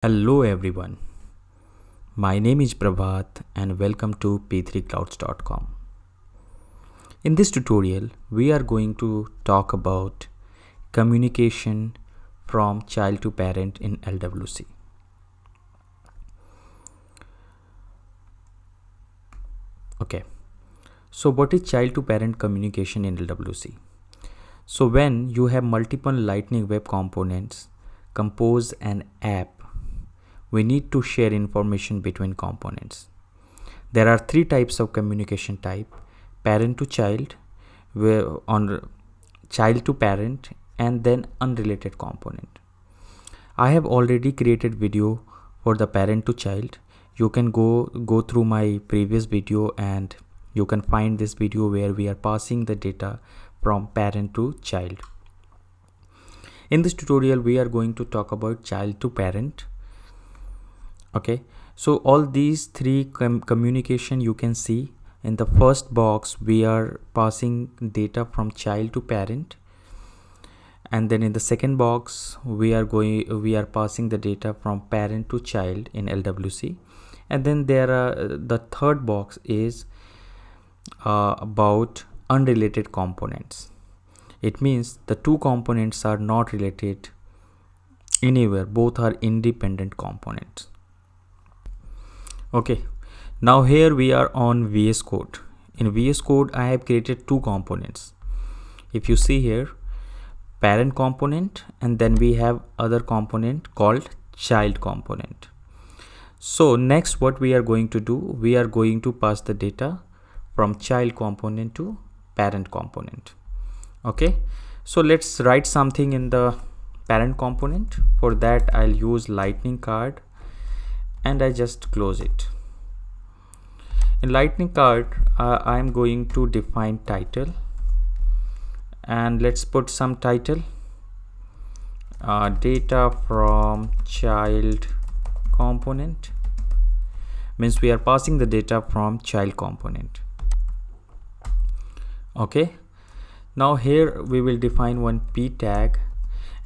Hello everyone, my name is Prabhat and welcome to p3clouds.com. In this tutorial, we are going to talk about communication from child to parent in LWC. Okay, so what is child to parent communication in LWC? So when you have multiple Lightning Web components compose an app, we need to share information between components. There are three types of communication type: parent to child, on child to parent, and then unrelated component. I have already created video for the parent to child. You can go through my previous video and you can find this video where we are passing the data from parent to child. In this tutorial, we are going to talk about child to parent. Okay, so all these three communication you can see in the first box. We are passing data from child to parent, and then in the second box we are passing the data from parent to child in LWC, and then the third box is about unrelated components. It means the two components are not related anywhere, both are independent components. Okay, now here we are on VS Code. In VS Code, I have created two components. If you see here, parent component, and then we have other component called child component. So next, what we are going to do, we are going to pass the data from child component to parent component. Okay, so let's write something in the parent component. For that, I'll use lightning card and I just close it. In lightning card, I'm going to define title, and let's put some title, data from child component, means we are passing the data from child component. Okay, now here we will define one p tag,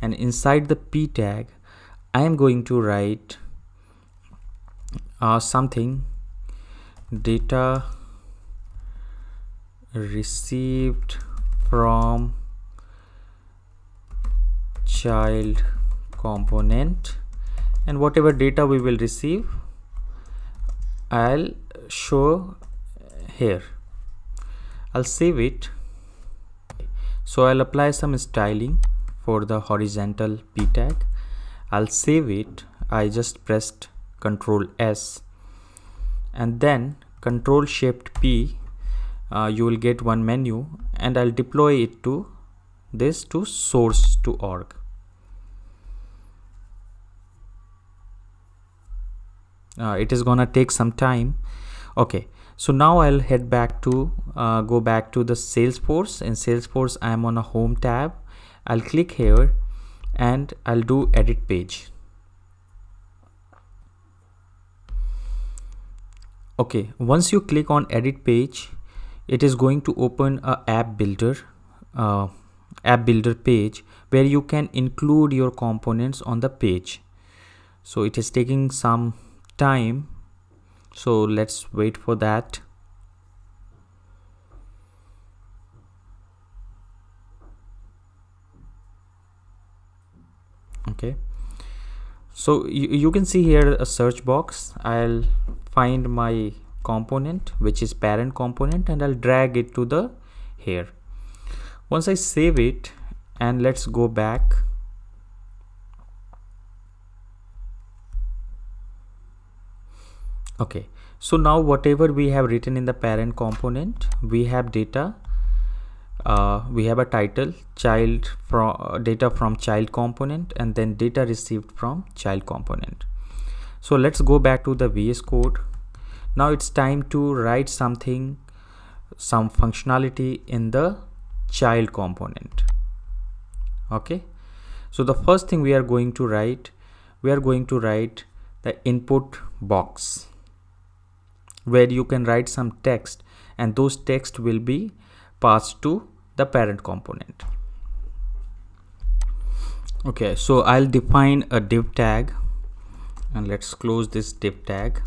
and inside the p tag I am going to write something, data received from child component, and whatever data we will receive I'll show here. I'll save it. So I'll apply some styling for the horizontal p tag. I'll save it. I just pressed Ctrl S and then Ctrl Shift P. You will get one menu, and I'll deploy it to this to source.org. It is gonna take some time. Okay, so now I'll head back to go back to the Salesforce. In Salesforce, I am on a home tab. I'll click here and I'll do edit page. Okay, once you click on edit page, it is going to open a app builder page where you can include your components on the page. So it is taking some time, so let's wait for that. Okay, so you can see here a search box. I'll find my component, which is parent component, and I'll drag it to the here. Once I save it, and let's go back. Okay, so now whatever we have written in the parent component, we have data. We have a title, child from data from child component, and then data received from child component. So let's go back to the VS Code. Now it's time to write something, some functionality in the child component. Okay, so the first thing we are going to write the input box, where you can write some text, and those text will be passed to the parent component. Okay, so I'll define a div tag and let's close this div tag.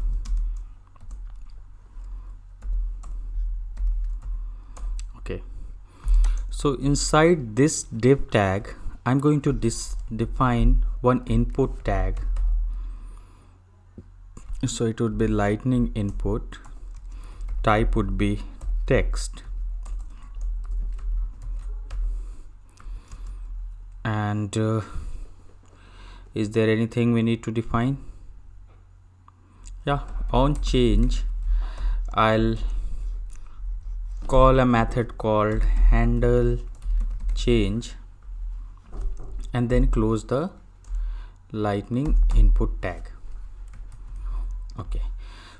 Okay, so inside this div tag I'm going to define one input tag. So it would be lightning input, type would be text, and is there anything we need to define? Yeah, on change I'll call a method called handle change and then close the lightning input tag. Okay,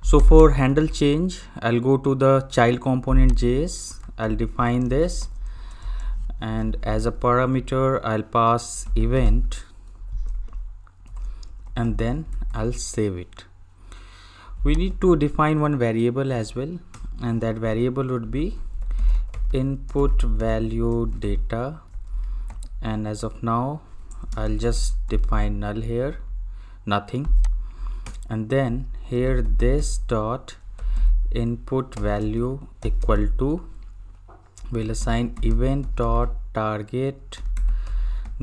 so for handle change I'll go to the child component JS, I'll define this, and as a parameter I'll pass event, and then I'll save it. We need to define one variable as well, and that variable would be input value data, and as of now I'll just define null here, nothing, and then here this dot input value equal to, we'll assign event dot target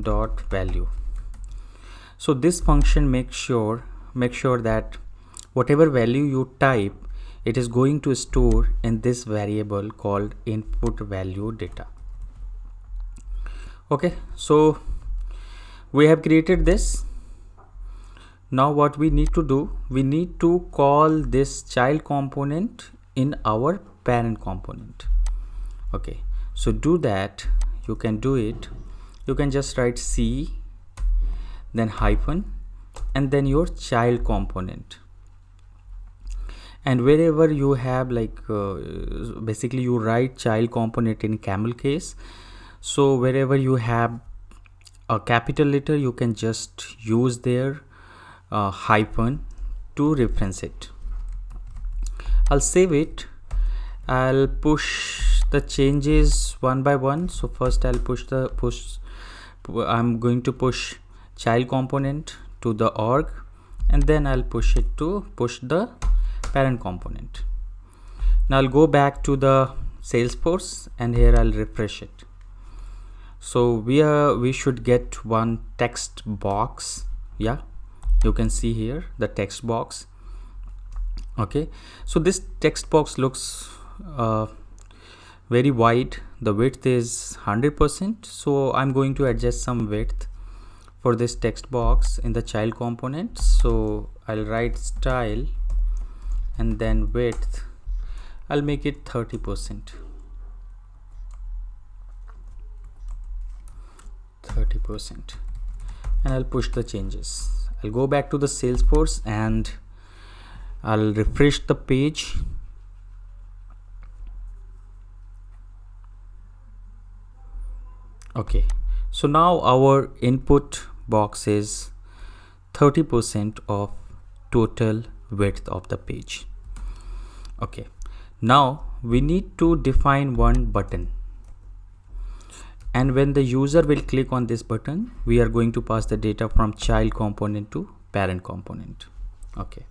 dot value. So this function make sure that whatever value you type, it is going to store in this variable called input value data. Okay, so we have created this. Now what we need to do, we need to call this child component in our parent component. Okay, so do that, you can do it, you can just write C, then hyphen, and then your child component. And wherever you have like basically you write child component in camel case, so wherever you have a capital letter you can just use their hyphen to reference it. I'll save it, I'll push the changes one by one. So first I'll I'm going to push child component to the org, and then I'll push the parent component. Now I'll go back to the Salesforce, and here I'll refresh it. So we should get one text box. Yeah, you can see here the text box. Okay, so this text box looks very wide, the width is 100%, so I'm going to adjust some width for this text box in the child component. So I'll write style and then width, I'll make it 30%. And I'll push the changes. I'll go back to the Salesforce and I'll refresh the page. Okay, so now our input box is 30% of total width of the page. Okay, now we need to define one button, and when the user will click on this button, we are going to pass the data from child component to parent component. Okay.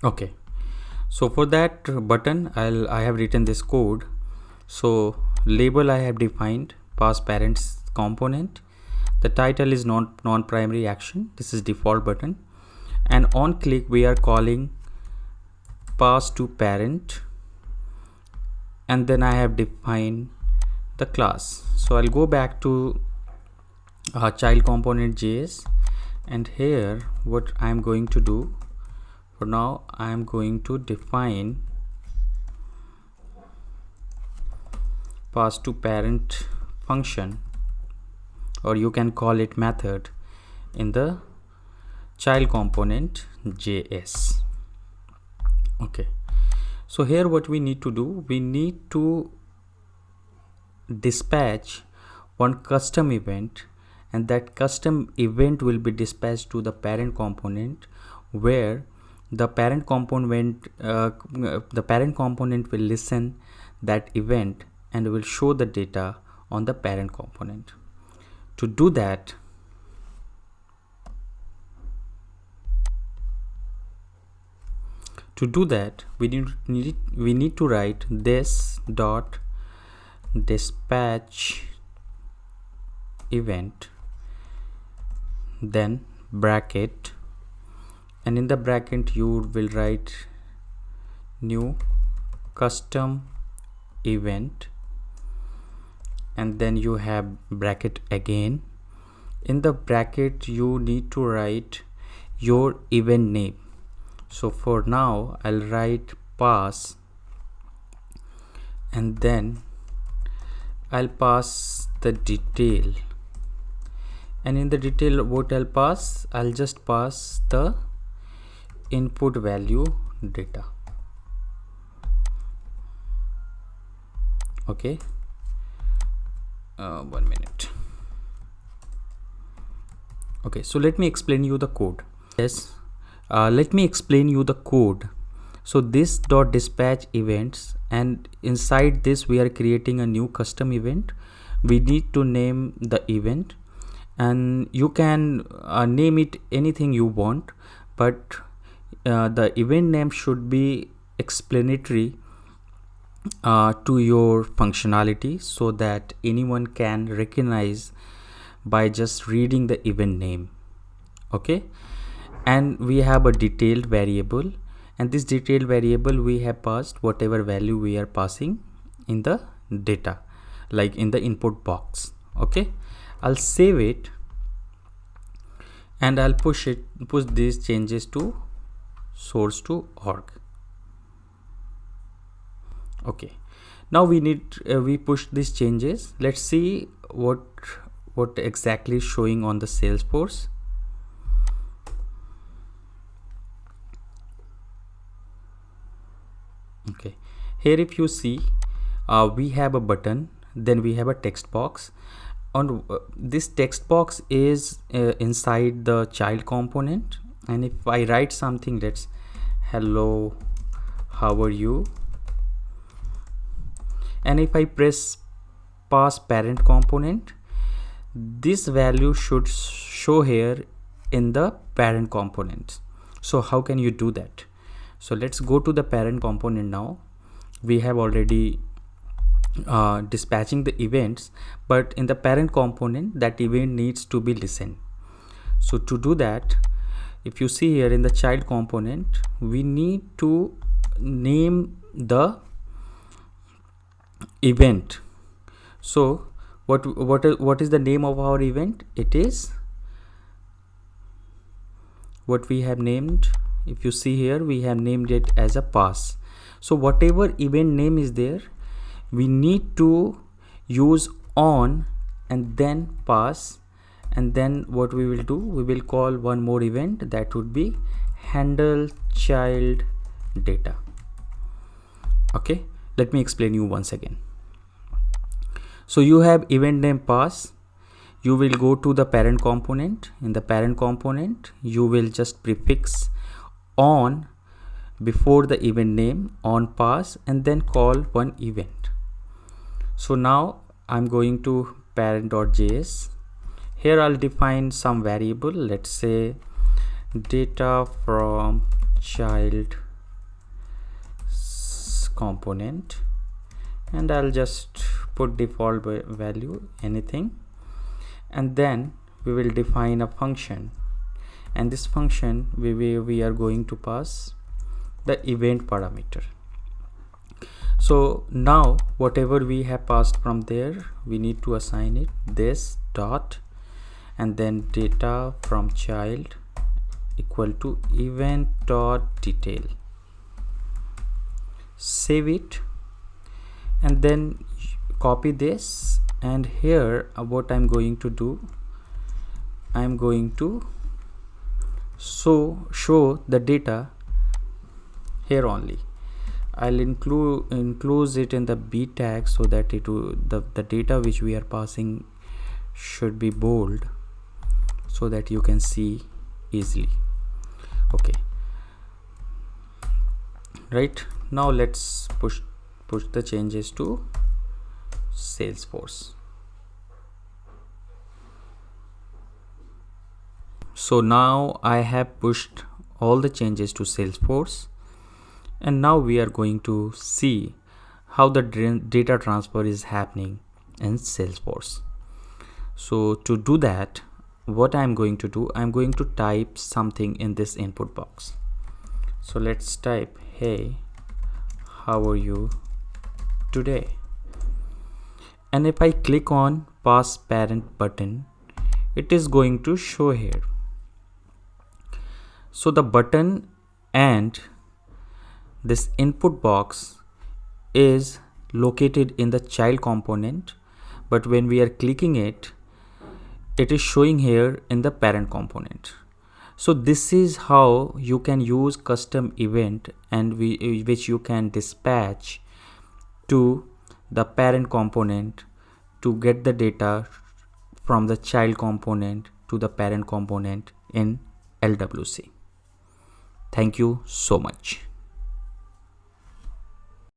Okay, so for that button I have written this code. So label I have defined, pass parents component, the title is non-primary action, this is default button, and on click we are calling pass to parent, and then I have defined the class. So I'll go back to child component JS, and here what I'm going to do for now, I'm going to define pass to parent function, or you can call it method, in the child component JS. Okay, so here what we need to do, we need to dispatch one custom event, and that custom event will be dispatched to the parent component, where the parent component will listen that event and will show the data on the parent component. To do that, To do that, we need to write this dot dispatch event, then bracket, and in the bracket you will write new custom event, and then you have bracket again. In the bracket you need to write your event name. So for now I'll write pass, and then I'll pass the detail, and in the detail what I'll pass, I'll just pass the input value data. Okay, 1 minute. Okay, so let me explain you the code. Yes, let me explain you the code. So this dot dispatch events, and inside this we are creating a new custom event. We need to name the event, and you can name it anything you want, but the event name should be explanatory to your functionality, so that anyone can recognize by just reading the event name. Okay, and we have a detailed variable, and this detailed variable we have passed whatever value we are passing in the data, like in the input box. Okay, I'll save it, and I'll push these changes to source to org. Okay, now we push these changes. Let's see what exactly is showing on the Salesforce. Okay, here if you see, we have a button, then we have a text box. On this text box is inside the child component, and if I write something, let's hello, how are you, and if I press pass parent component, this value should show here in the parent component. So how can you do that? So let's go to the parent component now. We have already dispatching the events, but in the parent component that event needs to be listened. So to do that, if you see here in the child component, we need to name the event. So what is the name of our event? It is what we have named. If you see here, we have named it as a pass. So whatever event name is there, we need to use on and then pass, and then what we will do, we will call one more event, that would be handle child data. Okay, let me explain you once again. So you have event name pass, you will go to the parent component. In the parent component you will just prefix on before the event name, on pass, and then call one event. So now I'm going to parent.js. Here I'll define some variable, let's say data from child component, and I'll just put default value anything, and then we will define a function, and this function we are going to pass the event parameter. So now whatever we have passed from there, we need to assign it this dot, and then data from child equal to event dot detail. Save it, and then copy this, and here what I'm going to do, I'm going to show the data here only. I'll include it in the b tag, so that the data which we are passing should be bold, so that you can see easily. Okay, right, now let's push the changes to Salesforce. So now I have pushed all the changes to Salesforce, And now we are going to see how the data transfer is happening in Salesforce. So to do that, what I'm going to do, I'm going to type something in this input box. So let's type, hey, how are you today? And if I click on pass parent button, it is going to show here. So the button and this input box is located in the child component, but when we are clicking it, it is showing here in the parent component. So this is how you can use custom event and which you can dispatch to the parent component to get the data from the child component to the parent component in LWC. Thank you so much.